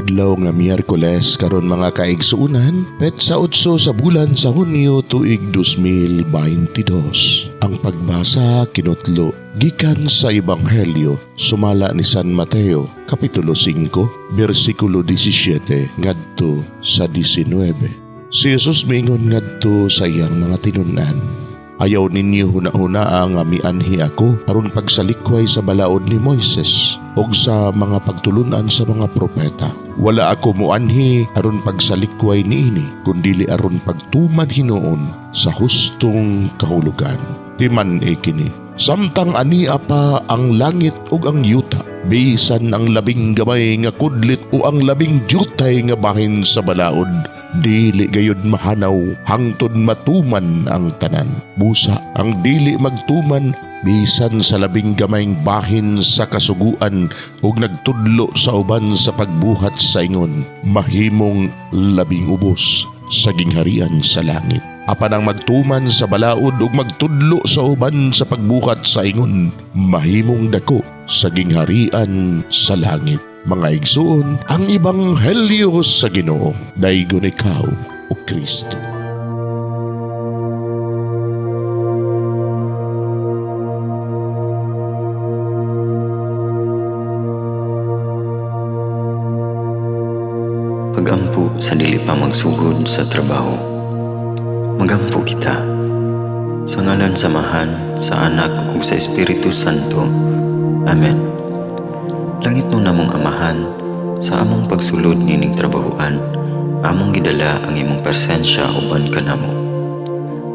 Adlaw nga Miyerkules karon mga kaigsuunan, petsa 8 sa bulan sa Hunyo tuig 2022. Ang pagbasa kinutlo gikan sa Ebanghelyo sumala ni San Mateo kapitulo 5 bersikulo 17 ngadto sa 19. Si Jesus miingon ngadto sa iyang mga tinunan, "Ayaw ninyo huna-huna nga mianhi ako aron pagsalikway sa balaod ni Moises og sa mga pagtulunan sa mga propeta. Wala ako muanhi aron pagsalikway niini, kundili aron pagtuman hinuon sa hustong kahulugan. Timan kini, samtang ania pa ang langit ug ang yuta, bisan ang labing gamay nga kudlit o ang labing jutay nga bahin sa balaod, dili gayud mahanaw hangtod matuman ang tanan. Busa ang dili magtuman bisan sa labing gamayng bahin sa kasuguan ug nagtudlo sa uban sa pagbuhat sa ingon, mahimong labing ubos sa gingharian sa langit. Apan ang magtuman sa balaod ug magtudlo sa uban sa pagbuhat sa ingon, mahimong dako sa gingharian sa langit." Mga igsuon, ang Ebanghelyo sa Ginoo. Daygon ikaw, o Kristo. Pagampo sa dili pa magsugod sa trabaho. Magampo kita sa ngalan samahan sa Anak ug sa Espiritu Santo. Amen. Langit mo namong Amahan, sa among pagsulod nining trabahuan, among gidala ang imong presensya uban kanamo.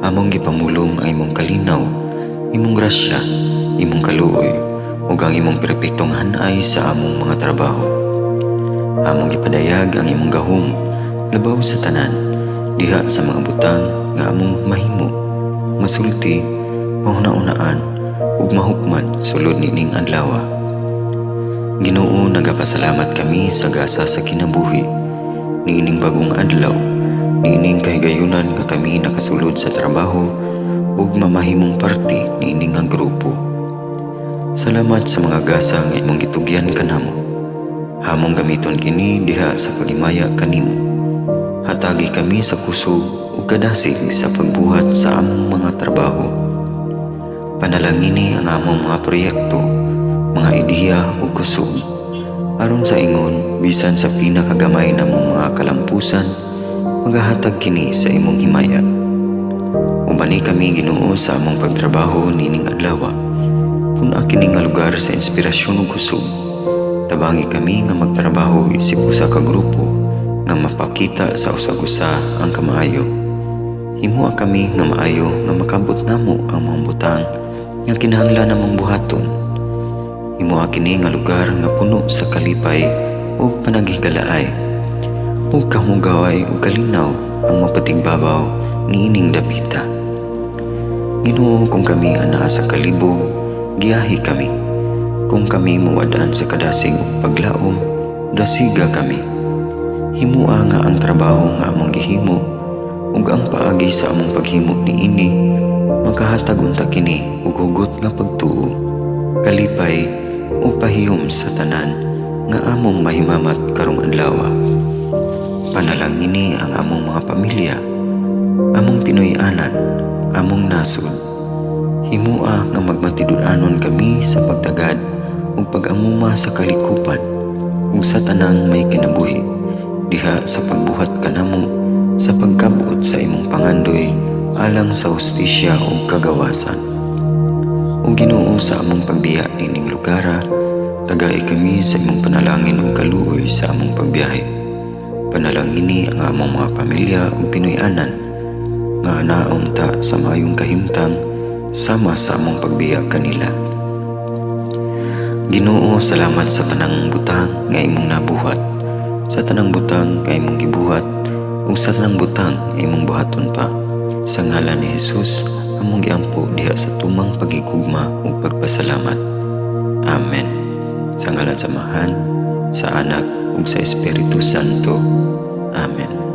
Among gipamulong ang imong kalinaw, imong grasya, imong kaluoy, ug ang imong perpektong hanay sa among mga trabaho. Among gipadayag ang imong gahom, labaw sa tanan, diha sa mga butang nga among mahimo, masulti, mahuna-unaan, ug mahukman sulod nining adlaw. Ginoo, nagapasalamat kami sa gasa sa kinabuhi, niining bagong adlaw, niining kahigayunan nga kami nakasulod sa trabaho ug mamahimong parte niining nga grupo. Salamat sa mga gasa nga imong gitugyan kanamo. Hamong gamiton kini diha sa pagimaya kanimo. Hatagi kami sa kusog ug kadasig sa pagbuhat sa among mga trabaho. Panalangini ang among mga proyekto, mga ideya ug kusog, aron sa ingon bisan sa pinakagamay namong mga kalampusan, magahatag kini sa imong himaya. Ubani kami Ginoo sa among pagtrabaho nining adlaw. Puna kini nga lugar sa inspirasyon ug kusog. Tabangi kami nga magtrabaho isip usa ka grupo nga mapakita sa usag-usa ang kamaayo. Himuha kami nga maayo nga makabot namo ang mga butang nga kinahanglan namong buhaton. Himuha kini nga lugar nga puno sa kalipay ug panaghigalaay, ug kamugaway ug kalinaw ang mapatigbabaw niining dapita. Ginoo, kung kami anaa sa kalibog, giyahi kami. Kung kami muwadaan sa kadasig ug paglaom, dasiga kami. Himuha nga ang trabaho nga among gihimo ug ang paagi sa among paghimo niini makahatag unta kini ug hugot nga pagtuo, kalipay o pahiyom sa tanan nga among mahimamat karong adlaw. Panalangini ang among mga pamilya, among Pinoy-anan, among nasod. Himua nga magmatidud-anon kami sa pagtagad ug pag-amuma sa kalikupan ug sa tanang may kinabuhi, diha sa pagbuhat kanamo sa pagkabuot sa imong pangandoy alang sa hustisya ug kagawasan. O Ginoo, sa among pagbiya nining lugara, tagay kami sa imong panalangin ug kaluoy sa among pagbiyahe. Panalangini ang among mga pamilya ug Pinoy-anan nga anaon ta sa maayong kahimtang sama sa among pagbiya kanila. Ginoo, salamat sa tanang butang nga imong nabuhat, sa tanang butang nga imong gibuhat ug sa tanang butang nga imong buhaton pa. Sa ngalan ni Jesus, among giampo diha sa tumang pagigugma ug pagpasalamat. Amen. Sa ngalan samahan sa Anak ug sa Espiritu Santo. Amen.